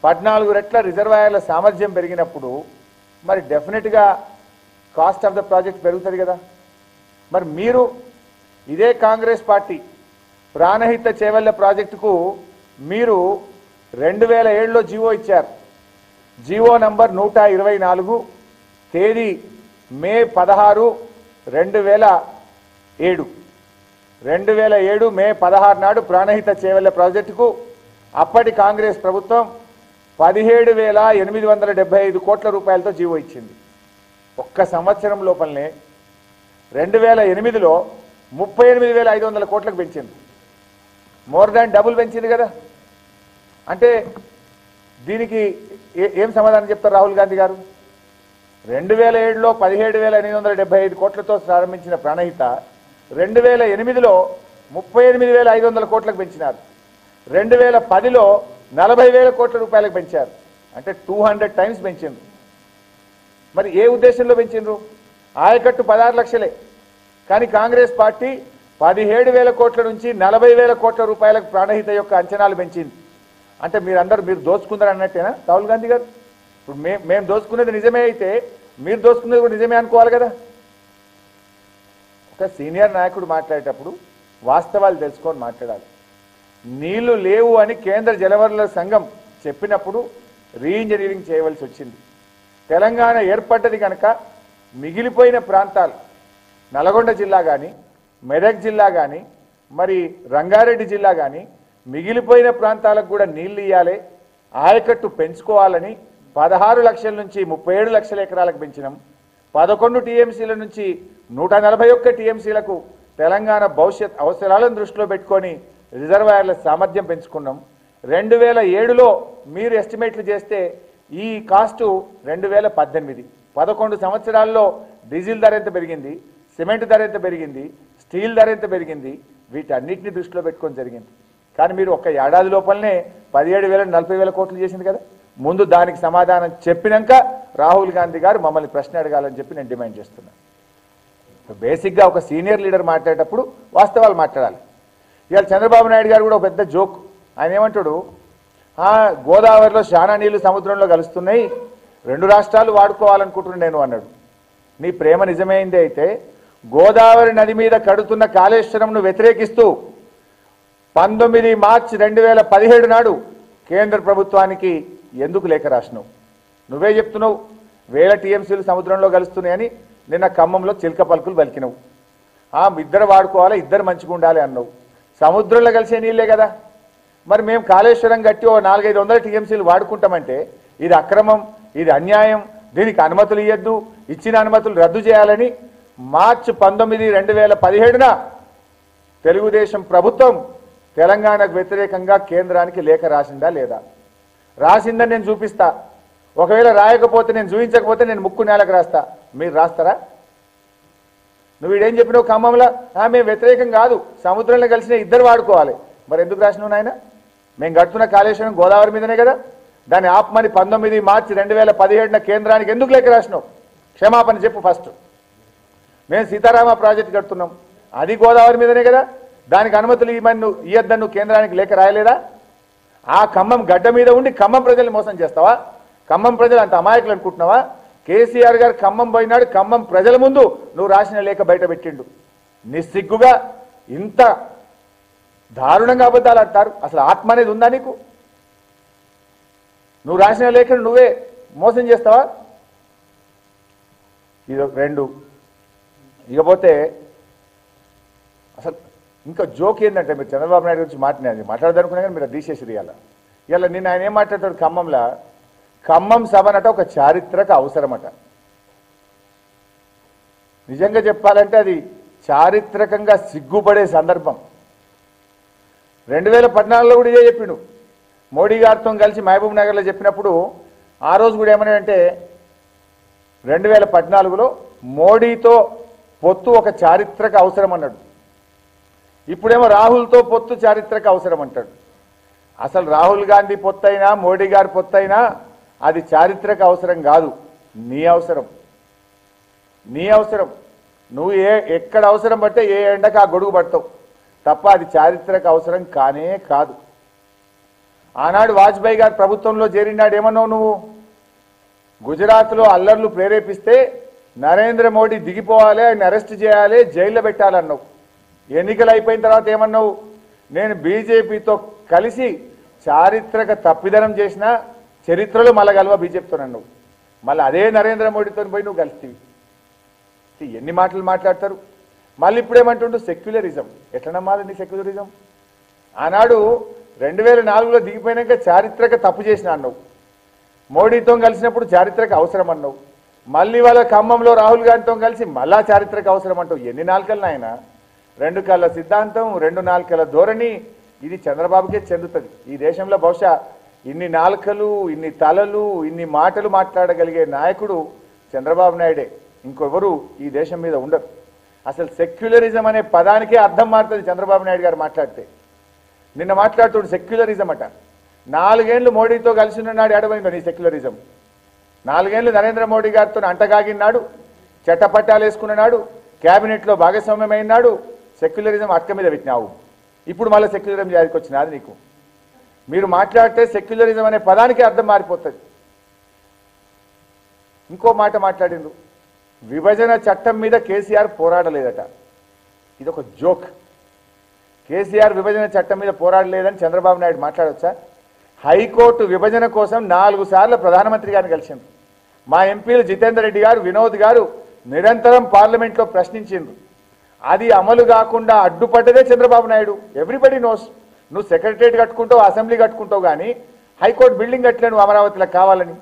14 రెట్ల రిజర్వాయర్ల సామర్థ్యం పెరిగినప్పుడు మరి డెఫినెట్గా కాస్ట్ ఆఫ్ ద ప్రాజెక్ట్ పెరుగుతుంది కదా. మరి మీరు ఇదే కాంగ్రెస్ పార్టీ ప్రాణహిత చేవెళ్ల ప్రాజెక్టుకు మీరు 2007లో జీవో ఇచ్చారు. జీవో నంబర్ 124, తేదీ మే 16, 2007. 2007 మే 16 నాడు ప్రాణహిత చేవెళ్ల ప్రాజెక్టుకు అప్పటి కాంగ్రెస్ ప్రభుత్వం 17,875 కోట్ల రూపాయలతో జీవో ఇచ్చింది. ఒక్క సంవత్సరం లోపలనే 2008లో 38,500 కోట్లకు పెంచింది. మోర్ దాన్ డబుల్ పెంచింది కదా. అంటే దీనికి ఏం సమాధానం చెప్తారు రాహుల్ గాంధీ గారు? 2007లో 17,875 కోట్లతో ప్రారంభించిన ప్రాణహిత 2008లో 38,500 కోట్లకు పెంచినారు. 2010లో 40,000 కోట్ల రూపాయలకు పెంచారు. అంటే 200 టైమ్స్ పెంచిండ్రు. మరి ఏ ఉద్దేశంలో పెంచిండ్రు? ఆయకట్టు 16 లక్షలే, కానీ కాంగ్రెస్ పార్టీ 17,000 కోట్ల నుంచి 40,000 కోట్ల రూపాయలకు ప్రాణహిత యొక్క అంచనాలు పెంచింది. అంటే మీరు దోచుకుందని అన్నట్టేనా రాహుల్ గాంధీ గారు? ఇప్పుడు మేము దోచుకునేది నిజమే అయితే మీరు దోచుకునేది కూడా నిజమే అనుకోవాలి కదా. ఒక సీనియర్ నాయకుడు మాట్లాడేటప్పుడు వాస్తవాలు తెలుసుకొని మాట్లాడాలి. నీళ్లు లేవు అని కేంద్ర జలవనరుల సంఘం చెప్పినప్పుడు రీఇంజనీరింగ్ చేయవలసి వచ్చింది. తెలంగాణ ఏర్పడ్డది కనుక మిగిలిపోయిన ప్రాంతాలు నల్గొండ జిల్లా కానీ, మెదక్ జిల్లా కానీ, మరి రంగారెడ్డి జిల్లా కానీ మిగిలిపోయిన ప్రాంతాలకు కూడా నీళ్లు ఇవ్వాలి, ఆయకట్టు పెంచుకోవాలని 16 లక్షల నుంచి 37 లక్షల ఎకరాలకు పెంచినాం. 11 టీఎంసీల నుంచి 141 టీఎంసీలకు తెలంగాణ భవిష్యత్ అవసరాలను దృష్టిలో పెట్టుకొని రిజర్వాయర్ల సామర్థ్యం పెంచుకున్నాం. 2007లో మీరు ఎస్టిమేట్లు చేస్తే ఈ కాస్టు 2018, 11 సంవత్సరాల్లో డీజిల్ ధర ఎంత పెరిగింది, సిమెంట్ ధర ఎంత పెరిగింది, స్టీల్ ధర ఎంత పెరిగింది, వీటన్నిటిని దృష్టిలో పెట్టుకొని జరిగింది. కానీ మీరు ఒక్క ఏడాది లోపలనే 17,000 40,000 కోట్లు చేసింది కదా. ముందు దానికి సమాధానం చెప్పినాక రాహుల్ గాంధీ గారు మమ్మల్ని ప్రశ్న అడగాలని చెప్పి నేను డిమాండ్ చేస్తున్నాను. బేసిక్గా ఒక సీనియర్ లీడర్ మాట్లాడేటప్పుడు వాస్తవాలు మాట్లాడాలి. ఇవాళ చంద్రబాబు నాయుడు గారు కూడా ఒక పెద్ద జోక్. ఆయన ఏమంటాడు, గోదావరిలో చాలా నీళ్లు సముద్రంలో కలుస్తున్నాయి, 2 రాష్ట్రాలు వాడుకోవాలనుకుంటున్నాను నేను అన్నాడు. నీ ప్రేమ నిజమైంది అయితే గోదావరి నది మీద కడుతున్న కాళేశ్వరంను వ్యతిరేకిస్తూ 19 మార్చి 2017 నాడు కేంద్ర ప్రభుత్వానికి ఎందుకు లేఖ రాసినావు? నువ్వే చెప్తున్నావు 1000 టీఎంసీలు సముద్రంలో కలుస్తున్నాయని. నిన్న ఖమ్మంలో చిలక పలుకులు పలికినవు. ఇద్దరు వాడుకోవాలి, ఇద్దరు మంచిగా ఉండాలి అన్నావు. సముద్రంలో కలిసే నీళ్ళే కదా. మరి మేము కాళేశ్వరం కట్టి 400-500 టీఎంసీలు వాడుకుంటామంటే ఇది అక్రమం, ఇది అన్యాయం, దీనికి అనుమతులు ఇవ్వద్దు, ఇచ్చిన అనుమతులు రద్దు చేయాలని మార్చి 19, 2017న తెలుగుదేశం ప్రభుత్వం తెలంగాణకు వ్యతిరేకంగా కేంద్రానికి లేఖ రాసిందా లేదా? రాసిందని నేను చూపిస్తా. ఒకవేళ రాయకపోతే, నేను చూపించకపోతే నేను ముక్కు నేలకు రాస్తా. మీరు రాస్తారా? నువ్వు వీడేం చెప్పినావు ఖమ్మంలో మేము వ్యతిరేకం కాదు, సముద్రంలో కలిసిన ఇద్దరు వాడుకోవాలి. మరి ఎందుకు రాసినావు నాయన? మేము కడుతున్న కాళేశ్వరం గోదావరి మీదనే కదా, దాన్ని ఆపమని 19 మార్చి 2017 కేంద్రానికి ఎందుకు లేఖ రాసినావు? క్షమాపణ చెప్పు ఫస్ట్. మేము సీతారామ ప్రాజెక్టు కడుతున్నాం, అది గోదావరి మీదనే కదా, దానికి అనుమతులు ఇయ్యద్దని నువ్వు కేంద్రానికి లేఖ రాయలేదా? ఆ ఖమ్మం గడ్డ మీద ఉండి ఖమ్మం ప్రజల్ని మోసం చేస్తావా? ఖమ్మం ప్రజలు అంత అమాయకులు అనుకుంటున్నావా? కేసీఆర్ గారు ఖమ్మం పోయినాడు, ఖమ్మం ప్రజల ముందు నువ్వు రాసిన లేఖ బయట పెట్టిండు. నిస్సిగ్గుగా ఇంత దారుణంగా అబద్ధాలు అంటారు. అసలు ఆత్మ అనేది ఉందా నీకు? నువ్వు రాసిన లేఖను నువ్వే మోసం చేస్తావా? ఇది 2. ఇకపోతే అసలు ఇంకా జోక్ ఏంటంటే, మీరు చంద్రబాబు నాయుడు గురించి మాట్లాడదనుకున్నా కానీ మీరు తీసేసి ఇలా నిన్న ఆయన ఏం మాట్లాడతాడు ఖమ్మంలో? ఖమ్మం సభనట ఒక చారిత్రక అవసరమట. నిజంగా చెప్పాలంటే అది చారిత్రకంగా సిగ్గుపడే సందర్భం. 2014లో కూడా ఇదే చెప్పిండు. మోడీ గారితో కలిసి మహబూబ్ నగర్లో చెప్పినప్పుడు ఆ రోజు కూడా ఏమన్నాడంటే 2014లో మోడీతో పొత్తు ఒక చారిత్రక అవసరం అన్నాడు. ఇప్పుడేమో రాహుల్తో పొత్తు చారిత్రక అవసరం అంటాడు. అసలు రాహుల్ గాంధీ పొత్తైనా మోడీ గారి పొత్తైనా అది చారిత్రక అవసరం కాదు, నీ అవసరం. నీ అవసరం. నువ్వు ఎక్కడ అవసరం పడితే ఏ ఎండకు ఆ గొడుగు పడతావు తప్ప అది చారిత్రక అవసరం కానే కాదు. ఆనాడు వాజ్పేయి గారు ప్రభుత్వంలో చేరినాడు ఏమన్నావు నువ్వు? గుజరాత్లో అల్లర్లు ప్రేరేపిస్తే నరేంద్ర మోడీ దిగిపోవాలి, ఆయన అరెస్ట్ చేయాలి, జైల్లో పెట్టాలన్నావు. ఎన్నికలు అయిపోయిన తర్వాత ఏమన్నావు? నేను బీజేపీతో కలిసి చారిత్రక తప్పిదనం చేసిన చరిత్రలో మళ్ళా కలవ బీజేపీతో అన్నావు. మళ్ళీ అదే నరేంద్ర మోడీతో పోయి నువ్వు కలిస్తేవి. ఎన్ని మాటలు మాట్లాడతారు? మళ్ళీ ఇప్పుడేమంటుండు సెక్యులరిజం. ఎట్లా నమ్మాలండి సెక్యులరిజం? ఆనాడు 2004లో దిగిపోయినాక చారిత్రక తప్పు చేసిన అన్నావు. మోడీతో కలిసినప్పుడు చారిత్రక అవసరం అన్నావు. మళ్ళీ వాళ్ళ ఖమ్మంలో రాహుల్ గాంధీతో కలిసి మళ్ళా చారిత్రక అవసరం అంటావు. ఎన్ని నాలుకలు ఆయన? 2 కళ్ళ సిద్ధాంతం, 2 నాలుకల ధోరణి. ఇది చంద్రబాబుకే చెందుతుంది. ఈ దేశంలో బహుశా ఇన్ని నాలుకలు, ఇన్ని తలలు, ఇన్ని మాటలు మాట్లాడగలిగే నాయకుడు చంద్రబాబు నాయుడే. ఇంకొవరు ఈ దేశం మీద ఉండరు. అసలు సెక్యులరిజం అనే పదానికే అర్థం మారుతుంది చంద్రబాబు నాయుడు గారు మాట్లాడితే. నిన్న మాట్లాడుతుడు సెక్యులరిజం అట. 4 ఏళ్ళు మోడీతో కలిసి ఉన్నాడు. ఎడబోయిందో నీ సెక్యులరిజం? 4 ఏళ్ళు నరేంద్ర మోడీ గారితో అంటగాగినాడు, చట్టపట్టాలు వేసుకున్నాడు, క్యాబినెట్లో భాగస్వామ్యమైనాడు. సెక్యులరిజం అక్క మీద పెట్టినావు. ఇప్పుడు మళ్ళీ సెక్యులరిజం జారికి వచ్చినది నీకు. మీరు మాట్లాడితే సెక్యులరిజం అనే పదానికి అర్థం మారిపోతుంది. ఇంకో మాట మాట్లాడిండు, విభజన చట్టం మీద కేసీఆర్ పోరాడలేదట. ఇదొక జోక్. కేసీఆర్ విభజన చట్టం మీద పోరాడలేదని చంద్రబాబు నాయుడు మాట్లాడవచ్చా? హైకోర్టు విభజన కోసం 4 సార్లు ప్రధానమంత్రి గారిని కలిసిండ్రు. మా ఎంపీలు జితేందర్ రెడ్డి గారు, వినోద్ గారు నిరంతరం పార్లమెంట్లో ప్రశ్నించిండ్రు. అది అమలు కాకుండా అడ్డుపడ్డదే చంద్రబాబు నాయుడు. Everybody knows. నువ్వు సెక్రటరియట్ కట్టుకుంటావు, అసెంబ్లీ కట్టుకుంటావు, కానీ హైకోర్టు బిల్డింగ్ కట్టలే నువ్వు అమరావతిలో కావాలని.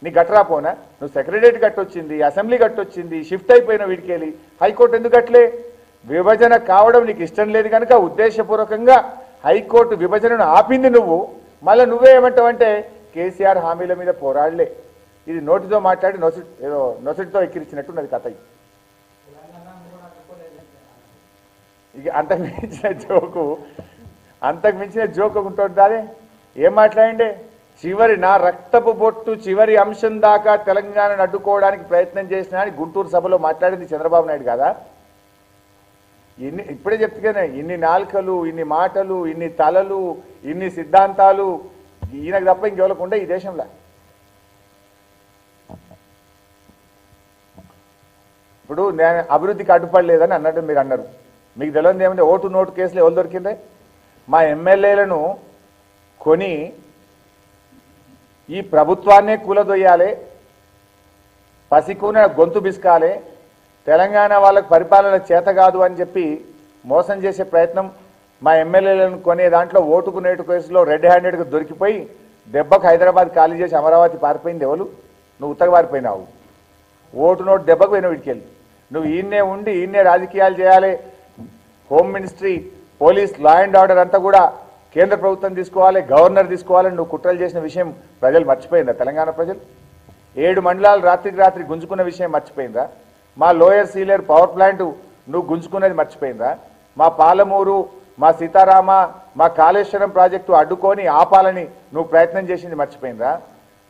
నీ గట్రాపోనా? నువ్వు సెక్రటరియట్ కట్టొచ్చింది, అసెంబ్లీ కట్టొచ్చింది, షిఫ్ట్ అయిపోయిన వీడికెళ్ళి హైకోర్టు ఎందుకు కట్టలే? విభజన కావడం నీకు ఇష్టం లేదు కనుక ఉద్దేశపూర్వకంగా హైకోర్టు విభజనను ఆపింది నువ్వు. మళ్ళీ నువ్వే ఏమంటావంటే కేసీఆర్ హామీల మీద పోరాడలే. ఇది నోటితో మాట్లాడి ఏదో నొసటితో ఎక్కిరించినట్టున్నది కథ. ఇక అంతకు మించిన జోకు ఉంటుంది. అదే ఏం మాట్లాడండి? నా రక్తపు బొట్టు చివరి అంశం దాకా తెలంగాణను అడ్డుకోవడానికి ప్రయత్నం చేసినా అని గుంటూరు సభలో మాట్లాడింది చంద్రబాబు నాయుడు కాదా? ఇప్పుడే చెప్తుగానే ఇన్ని నాలుకలు, ఇన్ని మాటలు, ఇన్ని తలలు, ఇన్ని సిద్ధాంతాలు ఈయనకు తప్ప ఇంకెవరకుండా ఈ దేశంలో. ఇప్పుడు నేను అభివృద్ధికి అడ్డుపడలేదని అన్నట్టు మీరు అన్నారు. మీకు తెలియదు ఏమంటే ఓటు నోటు కేసులు ఎవరు దొరికిందే? మా ఎమ్మెల్యేలను కొని ఈ ప్రభుత్వాన్నే కూలదొయ్యాలి, పసికూన గొంతు బిసుకాలి, తెలంగాణ వాళ్ళకు పరిపాలన చేత కాదు అని చెప్పి మోసం చేసే ప్రయత్నం. మా ఎమ్మెల్యేలను కొనే దాంట్లో ఓటుకు నేటు కేసులో రెడ్ హ్యాండెడ్గా దొరికిపోయి దెబ్బకు హైదరాబాద్ ఖాళీ చేసి అమరావతి పారిపోయింది ఎవరు? నువ్వు ఉత్తగా పారిపోయినావు. ఓటు నోటు దెబ్బకు పోయిన వీటికెళ్ళి నువ్వు ఈయన్నే ఉండి ఈయన్నే రాజకీయాలు చేయాలి. Home ministry, police, law and order అంతా కూడా కేంద్ర ప్రభుత్వం తీసుకోవాలి, గవర్నర్ తీసుకోవాలని నువ్వు కుట్రలు చేసిన విషయం ప్రజలు మర్చిపోయిందా? తెలంగాణ ప్రజలు 7 మండలాలు రాత్రికి రాత్రి గుంజుకున్న విషయం మర్చిపోయిందా? మా లోయర్ సీలేరు పవర్ ప్లాంట్ నువ్వు గుంజుకున్నది మర్చిపోయిందా? మా పాలమూరు, మా సీతారామ, మా కాళేశ్వరం ప్రాజెక్టు అడ్డుకొని ఆపాలని నువ్వు ప్రయత్నం చేసింది మర్చిపోయిందా?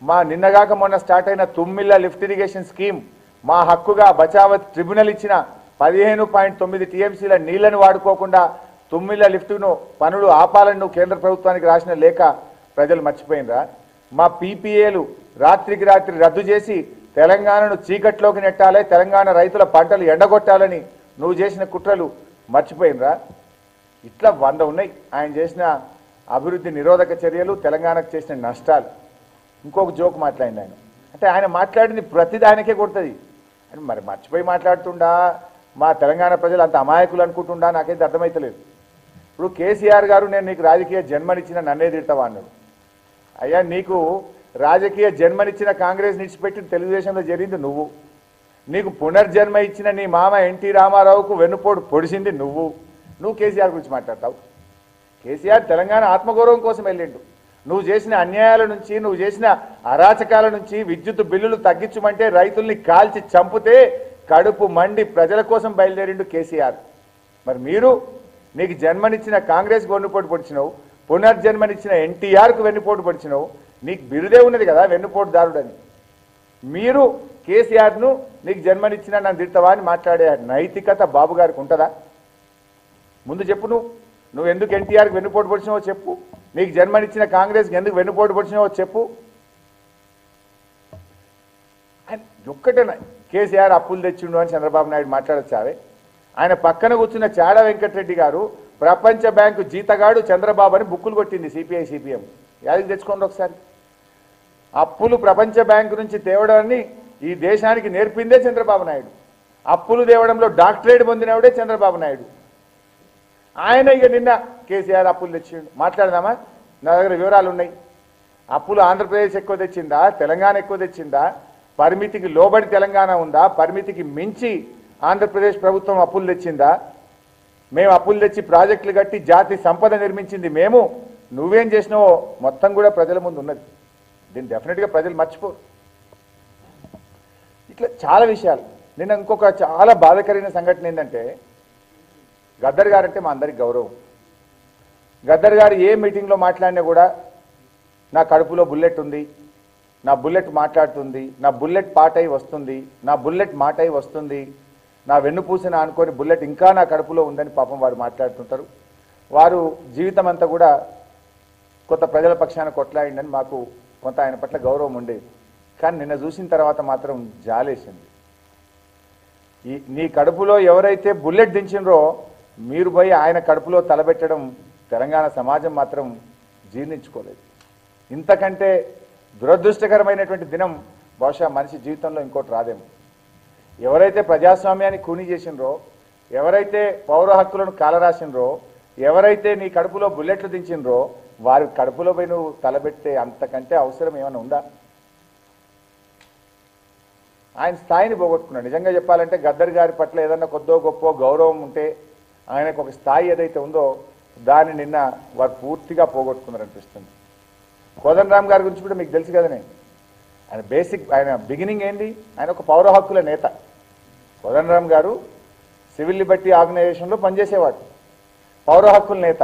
మా నిన్నగాక మొన్న స్టార్ట్ అయిన తుమ్మిళ్ళ లిఫ్ట్ ఇరిగేషన్ స్కీమ్ మా హక్కుగా బచావత్ ట్రిబ్యునల్ ఇచ్చిన 15.9 టీఎంసీల నీళ్లను వాడుకోకుండా తుమ్మిళ్ళ లిఫ్టును పనులు ఆపాలని నువ్వు కేంద్ర ప్రభుత్వానికి రాసిన లేఖ ప్రజలు మర్చిపోయిందా? మా పీపీఏలు రాత్రికి రాత్రి రద్దు చేసి తెలంగాణను చీకట్లోకి నెట్టాలి, తెలంగాణ రైతుల పంటలు ఎండగొట్టాలని నువ్వు చేసిన కుట్రలు మర్చిపోయిందా? ఇట్లా 100 ఉన్నాయి ఆయన చేసిన అభివృద్ధి నిరోధక చర్యలు, తెలంగాణకు చేసిన నష్టాలు. ఇంకొక జోక్ మాట్లాడింది ఆయన, అంటే ఆయన మాట్లాడింది ప్రతిదానికే కొడుతుంది అని మరి మర్చిపోయి మాట్లాడుతుండా, మా తెలంగాణ ప్రజలు అంత అమాయకులు అనుకుంటుండా నాకైతే అర్థమైతలేదు. ఇప్పుడు కేసీఆర్ గారు నేను నీకు రాజకీయ జన్మనిచ్చిన నన్నే తిడతావా అన్నాడు. అయ్యా నీకు రాజకీయ జన్మనిచ్చిన కాంగ్రెస్ నిడిచిపెట్టి తెలుగుదేశంలో జరిగింది నువ్వు, నీకు పునర్జన్మ ఇచ్చిన నీ మామ ఎన్టీ రామారావుకు వెన్నుపోటు పొడిచింది నువ్వు కేసీఆర్ గురించి మాట్లాడతావు. కేసీఆర్ తెలంగాణ ఆత్మగౌరవం కోసం వెళ్ళిండు. నువ్వు చేసిన అన్యాయాల నుంచి, నువ్వు చేసిన అరాచకాల నుంచి, విద్యుత్ బిల్లులు తగ్గించమంటే రైతుల్ని కాల్చి చంపితే కడుపు మండి ప్రజల కోసం బయలుదేరిండు కేసీఆర్. మరి మీరు నీకు జన్మనిచ్చిన కాంగ్రెస్ వెన్నుపోటు పొడిచినావు, పునర్జన్మనిచ్చిన ఎన్టీఆర్కు వెన్నుపోటు పొడిచినావు, నీకు బిరుదే ఉన్నది కదా వెన్నుపోటుదారుడని. మీరు కేసీఆర్ను నీకు జన్మనిచ్చిన నన్ను తిడతావా అని మాట్లాడే నైతికత బాబు గారికి ఉంటుందా? ముందు చెప్పు, నువ్వు ఎందుకు ఎన్టీఆర్కి వెన్నుపోటు పొడిచినావో చెప్పు, నీకు జన్మనిచ్చిన కాంగ్రెస్కి ఎందుకు వెన్నుపోటు పొడిచినావో చెప్పు. ఒక్కటేనా కేసీఆర్ అప్పులు తెచ్చిండు అని చంద్రబాబు నాయుడు మాట్లాడచ్చావే? ఆయన పక్కన కూర్చున్న చాడ వెంకటరెడ్డి గారు ప్రపంచ బ్యాంకు జీతగాడు చంద్రబాబు అని బుక్కులు కొట్టింది సిపిఐ సిపిఎం. యాదికి తెచ్చుకోండి ఒకసారి. అప్పులు ప్రపంచ బ్యాంకు నుంచి తేవడాన్ని ఈ దేశానికి నేర్పిందే చంద్రబాబు నాయుడు. అప్పులు తేవడంలో డాక్టరేట్ పొందినవాడే చంద్రబాబు నాయుడు. ఆయన ఇక నిన్న కేసీఆర్ అప్పులు తెచ్చిండు. మాట్లాడదామా? నా దగ్గర వివరాలు ఉన్నాయి. అప్పులు ఆంధ్రప్రదేశ్ ఎక్కువ తెచ్చిందా, తెలంగాణ ఎక్కువ తెచ్చిందా, పరిమితికి లోబడి తెలంగాణ ఉందా, పరిమితికి మించి ఆంధ్రప్రదేశ్ ప్రభుత్వం అప్పులు తెచ్చిందా? మేము అప్పులు తెచ్చి ప్రాజెక్టులు కట్టి జాతి సంపద నిర్మించింది మేము, నువ్వేం చేసినావో మొత్తం కూడా ప్రజల ముందు ఉన్నది. దీన్ని డెఫినెట్గా ప్రజలు మర్చిపోరు. ఇట్లా చాలా విషయాలు. నిన్న ఇంకొక చాలా బాధాకరమైన సంఘటన ఏంటంటే, గద్దర్ గారు అంటే మా అందరికి గౌరవం. గద్దర్ గారు ఏ మీటింగ్లో మాట్లాడినా కూడా నా కడుపులో బుల్లెట్ ఉంది, నా బుల్లెట్ మాట్లాడుతుంది, నా బుల్లెట్ పాటై వస్తుంది, నా బుల్లెట్ మాటై వస్తుంది, నా వెన్నుపూసిన అనుకొని బుల్లెట్ ఇంకా నా కడుపులో ఉందని పాపం వారు మాట్లాడుతుంటారు. వారు జీవితం అంతా కూడా కొత్త ప్రజల పక్షాన కొట్లాడిందని మాకు కొంత ఆయన పట్ల గౌరవం ఉండేది. కానీ నిన్న చూసిన తర్వాత మాత్రం జాలేసింది. నీ కడుపులో ఎవరైతే బుల్లెట్ దించినరో మీరు పోయి ఆయన కడుపులో తలబెట్టడం తెలంగాణ సమాజం మాత్రం జీర్ణించుకోలేదు. ఇంతకంటే దురదృష్టకరమైనటువంటి దినం బహుశా మనిషి జీవితంలో ఇంకోటి రాదేమో. ఎవరైతే ప్రజాస్వామ్యాన్ని కూని చేసినరో, ఎవరైతే పౌర హక్కులను కాలరాసినరో, ఎవరైతే నీ కడుపులో బుల్లెట్లు దించినరో వారి కడుపులో పోయి నువ్వు తలబెట్టే అంతకంటే అవసరం ఏమైనా ఉందా? ఆయన స్థాయిని పోగొట్టుకున్నాడు. నిజంగా చెప్పాలంటే గద్దర్ గారి పట్ల ఏదన్నా కొద్దో గొప్ప గౌరవం ఉంటే, ఆయనకు ఒక స్థాయి ఏదైతే ఉందో దాన్ని నిన్న వారు పూర్తిగా పోగొట్టుకున్నారనిపిస్తుంది. కోదండరామ్ గారి గురించి కూడా మీకు తెలుసు కదనే. ఆయన బేసిక్, ఆయన బిగినింగ్ ఏంటి? ఆయన ఒక పౌర హక్కుల నేత. కోదండరామ్ గారు సివిల్ లిబర్టీ ఆర్గనైజేషన్లో పనిచేసేవాడు, పౌర హక్కుల నేత.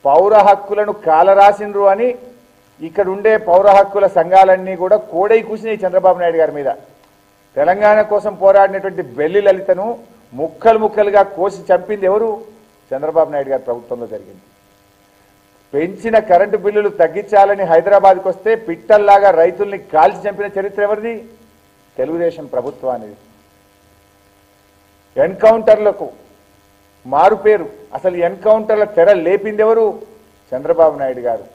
పౌర హక్కులను కాలరాసిండ్రు అని ఇక్కడ ఉండే పౌర హక్కుల సంఘాలన్నీ కూడా కోడై కూసినాయి చంద్రబాబు నాయుడు గారి మీద. తెలంగాణ కోసం పోరాడినటువంటి బెల్లి లలితను ముక్కలు ముక్కలుగా కోసి చంపింది ఎవరు? చంద్రబాబు నాయుడు గారి ప్రభుత్వంలో జరిగింది. పెంచిన కరెంటు బిల్లులు తగ్గించాలని హైదరాబాద్కి వస్తే పిట్టల్లాగా రైతుల్ని కాల్చి చంపిన చరిత్ర ఎవరిది? తెలుగుదేశం ప్రభుత్వానికి. ఎన్కౌంటర్లకు మారుపేరు. అసలు ఎన్కౌంటర్ల తెర లేపింది ఎవరు? చంద్రబాబు నాయుడు గారు.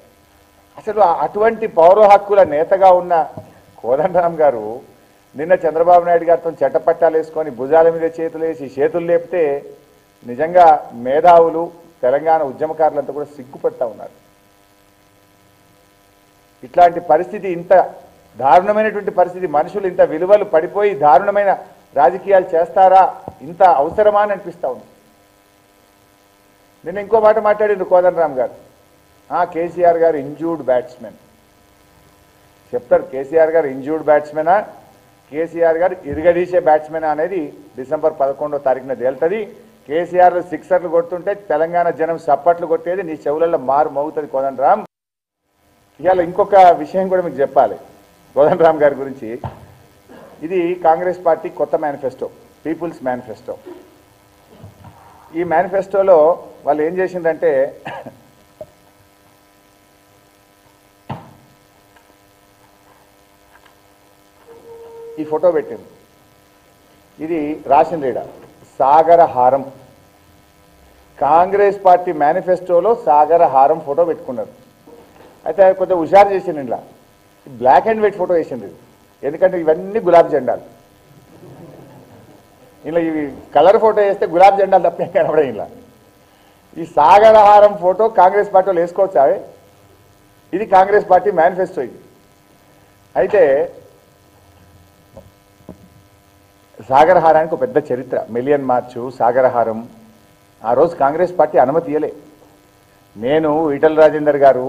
అసలు అటువంటి పౌర హక్కుల నేతగా ఉన్న కోదండరామ్ గారు నిన్న చంద్రబాబు నాయుడు గారితో చట్టపట్టాలు వేసుకొని భుజాల మీద చేతులు వేసి చేతులు లేపితే నిజంగా మేధావులు, తెలంగాణ ఉద్యమకారులంతా కూడా సిగ్గుపడతా ఉన్నారు. ఇట్లాంటి పరిస్థితి, ఇంత దారుణమైనటువంటి పరిస్థితి, మనుషులు ఇంత విలువలు పడిపోయి దారుణమైన రాజకీయాలు చేస్తారా, ఇంత అవసరమా అని అనిపిస్తూ ఉంది. నిన్న ఇంకో మాట మాట్లాడిండు కోదండరామ్ గారు. కేసీఆర్ గారు ఇంజూర్డ్ బ్యాట్స్మెన్ చెప్తారు. కేసీఆర్ గారు ఇంజూర్డ్ బ్యాట్స్మెనా, కేసీఆర్ గారు ఇరగదీసే బ్యాట్స్మెన్ అనేది డిసెంబర్ 11వ తారీఖున తేలుతుంది. కేసీఆర్ సిక్సర్లు కొడుతుంటే తెలంగాణ జనం సప్పట్లు కొట్టేది నీ చెవులలో మారు మోగుతుంది కోదండరాం. ఇవాళ ఇంకొక విషయం కూడా మీకు చెప్పాలి కోదండరాం గారి గురించి. ఇది కాంగ్రెస్ పార్టీ కొత్త మేనిఫెస్టో, పీపుల్స్ మేనిఫెస్టో. ఈ మేనిఫెస్టోలో వాళ్ళు ఏం చేసిందంటే ఈ ఫోటో పెట్టింది. ఇది రాసింది ఈడ సాగరహారం. కాంగ్రెస్ పార్టీ మేనిఫెస్టోలో సాగరహారం ఫోటో పెట్టుకున్నారు. అయితే కొంచెం హుషారు చేసింది ఇలా బ్లాక్ అండ్ వైట్ ఫోటో వేసింది. ఎందుకంటే ఇవన్నీ గులాబీ జెండాలు. ఇలా ఇవి కలర్ ఫోటో వేస్తే గులాబీ జెండాలు తప్ప కనబడే. ఇలా ఈ సాగరహారం ఫోటో కాంగ్రెస్ పార్టీలో వేసుకోవచ్చా? ఇది కాంగ్రెస్ పార్టీ మేనిఫెస్టో. ఇది అయితే సాగరహారానికి ఒక పెద్ద చరిత్ర. మిలియన్ మార్చు, సాగరహారం. ఆ రోజు కాంగ్రెస్ పార్టీ అనుమతి ఇవ్వలే. నేను, ఈటల రాజేందర్ గారు,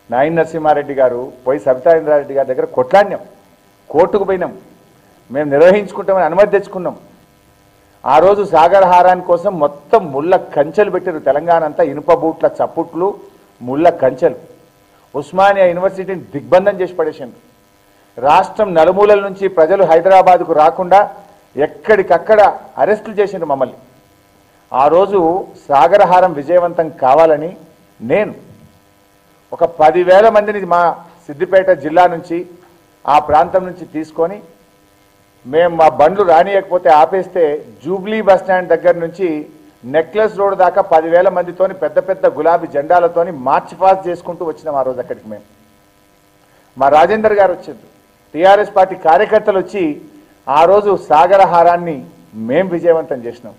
నాయన్ నరసింహారెడ్డి గారు పోయి సబితా ఇంద్రారెడ్డి గారి దగ్గర కొట్లాడినాం, కోర్టుకు పోయినాం. మేము నిర్వహించుకుంటామని అనుమతి తెచ్చుకున్నాం. ఆ రోజు సాగరహారాని కోసం మొత్తం ముళ్ళ కంచెలు పెట్టారు. తెలంగాణ అంతా ఇనుప బూట్ల చప్పుట్లు, ముళ్ళ కంచెలు. ఉస్మానియా యూనివర్సిటీని దిగ్బంధం చేసి పడేసింది. రాష్ట్రం నలుమూలల నుంచి ప్రజలు హైదరాబాద్కు రాకుండా ఎక్కడికక్కడ అరెస్టులు చేసిండ్రు మమ్మల్ని. ఆ రోజు సాగరహారం విజయవంతం కావాలని నేను ఒక 10,000 మందిని మా సిద్దిపేట జిల్లా నుంచి, ఆ ప్రాంతం నుంచి తీసుకొని, మేము మా బండ్లు రానియకపోతే ఆపేస్తే జూబ్లీ బస్ స్టాండ్ దగ్గర నుంచి నెక్లెస్ రోడ్ దాకా 10,000 మందితోని పెద్ద పెద్ద గులాబీ జెండాలతోని మార్చ్ పాస్ చేసుకుంటూ వచ్చినాం. ఆ రోజు అక్కడికి మేము, మా రాజేందర్ గారు వచ్చింది, టీఆర్ఎస్ పార్టీ కార్యకర్తలు వచ్చి ఆ రోజు సాగరహారాన్ని మేం విజయవంతం చేసినాం.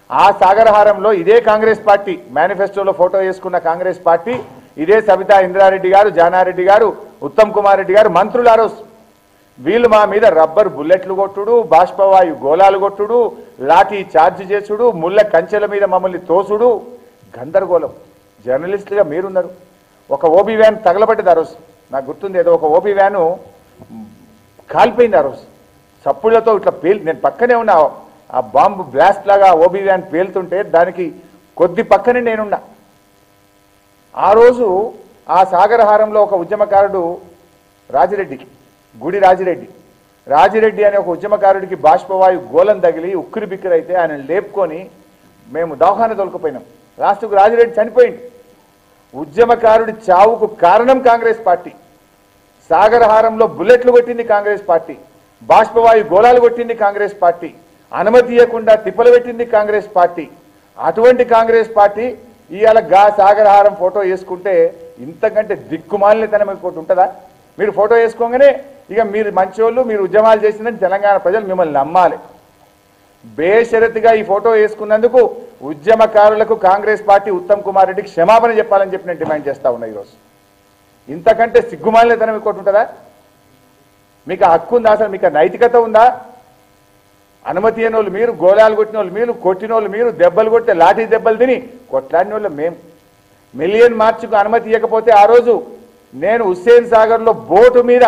ఆ సాగరహారంలో ఇదే కాంగ్రెస్ పార్టీ మేనిఫెస్టోలో ఫోటో వేసుకున్న కాంగ్రెస్ పార్టీ, ఇదే సబితా ఇంద్రారెడ్డి గారు, జానారెడ్డి గారు, ఉత్తమ్ కుమార్ రెడ్డి గారు మంత్రులు. ఆ రోజు వీళ్ళు మా మీద రబ్బర్ బుల్లెట్లు కొట్టుడు, బాష్పవాయు గోళాలు కొట్టుడు, లాఠీ చార్జ్ చేసుడు, ముళ్ళ కంచెల మీద మమ్మల్ని తోసుడు, గందరగోళం. జర్నలిస్టులుగా మీరున్నారు. ఒక ఓబీ వ్యాన్ తగలబడ్డది ఆ రోజు. నాకు గుర్తుంది, ఏదో ఒక ఓబీ వ్యాను కాలిపోయింది ఆ రోజు. చప్పుళ్లతో ఇట్లా నేను పక్కనే ఉన్నా. ఆ బాంబు బ్లాస్ట్ లాగా ఓబీ వ్యాన్ పేలుతుంటే దానికి కొద్ది పక్కనే నేనున్నా. ఆ రోజు ఆ సాగరహారంలో ఒక ఉద్యమకారుడు రాజిరెడ్డికి, గుడి రాజిరెడ్డి అనే ఒక ఉద్యమకారుడికి బాష్పవాయు గోళం తగిలి ఉక్కిరి బిక్కిరి అయితే ఆయన లేపుకొని మేము దవాఖాన తోలుకుపోయినాం. లాస్ట్కు రాజిరెడ్డి చనిపోయింది. ఉద్యమకారుడి చావుకు కారణం కాంగ్రెస్ పార్టీ. సాగరహారంలో బుల్లెట్లు కొట్టింది కాంగ్రెస్ పార్టీ, బాష్పవాయు గోళాలు కొట్టింది కాంగ్రెస్ పార్టీ, అనుమతి ఇవ్వకుండా తిప్పలు పెట్టింది కాంగ్రెస్ పార్టీ. అటువంటి కాంగ్రెస్ పార్టీ ఇవాళ సాగరహారం ఫోటో వేసుకుంటే ఇంతకంటే దిక్కుమాలినతనం ఇంకోటి ఉంటుందా? మీరు ఫోటో వేసుకోగానే ఇక మీరు మంచోళ్ళు, మీరు ఉద్యమాలు చేసిందని తెలంగాణ ప్రజలు మిమ్మల్ని నమ్మాలి. బేషరతుగా ఈ ఫోటో వేసుకున్నందుకు ఉద్యమకారులకు కాంగ్రెస్ పార్టీ ఉత్తమ్ కుమార్ రెడ్డికి క్షమాపణ చెప్పాలని చెప్పి నేను డిమాండ్ చేస్తా ఉన్నా. ఈరోజు ఇంతకంటే సిగ్గుమాలినతనం ఇంకోటి ఉంటుందా? మీకు హక్కు ఉందా? అసలు మీకు నైతికత ఉందా? అనుమతి అయిన వాళ్ళు మీరు, గోళాలు కొట్టిన వాళ్ళు మీరు, కొట్టిన వాళ్ళు మీరు, దెబ్బలు కొడితే లాఠీ దెబ్బలు తిని కొట్లాడిన వాళ్ళు మేము. మిలియన్ మార్చుకు అనుమతి ఇవ్వకపోతే ఆ రోజు నేను హుస్సేన్ సాగర్లో బోటు మీద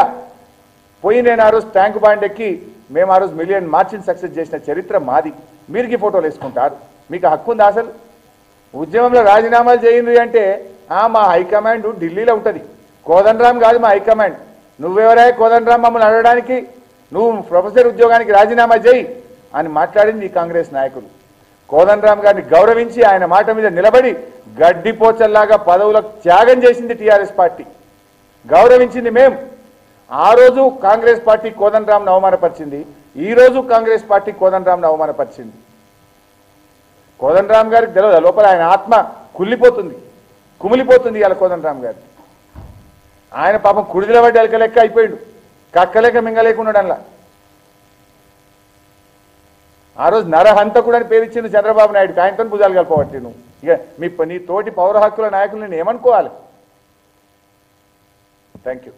పోయి నేను ఆ రోజు ట్యాంక్ బాండ్ ఎక్కి మేము ఆ రోజు మిలియన్ మార్చిని సక్సెస్ చేసిన చరిత్ర మాది. మీరుకి ఫోటోలు వేసుకుంటారు. మీకు హక్కు ఉందా? అసలు ఉద్యమంలో రాజీనామాలు చేయండి అంటే మా హైకమాండ్ ఢిల్లీలో ఉంటుంది. కోదండరాం కాదు మా హైకమాండ్. నువ్వెవరా కోదండరాం మమ్మల్ని అడగడానికి? నువ్వు ప్రొఫెసర్ ఉద్యోగానికి రాజీనామా చేయి అని మాట్లాడింది ఈ కాంగ్రెస్ నాయకులు. కోదండరాం గారిని గౌరవించి ఆయన మాట మీద నిలబడి గడ్డిపోచల్లాగా పదవులకు త్యాగం చేసింది టీఆర్ఎస్ పార్టీ. గౌరవించింది మేం. ఆ రోజు కాంగ్రెస్ పార్టీ కోదండరాంను అవమానపరిచింది, ఈ రోజు కాంగ్రెస్ పార్టీ కోదండరాంను అవమానపరిచింది. కోదండరాం గారికి తెలియదు, లోపల ఆయన ఆత్మ కుమిలిపోతుంది ఇవాళ కోదండరాం గారు. ఆయన పాపం కుడిదిల పడ్డ ఎలక లెక్క అయిపోయాడు, కక్కలేక మింగలేకున్నాడు. అలా ఆ రోజు నరహంతకుడు అని పేరిచ్చింది చంద్రబాబు నాయుడు. ఆయనతో భుజాలు కలపబట్టి నువ్వు ఇక నీ తోటి పౌర హక్కుల నాయకులు నేను ఏమనుకోవాలి? Thank you.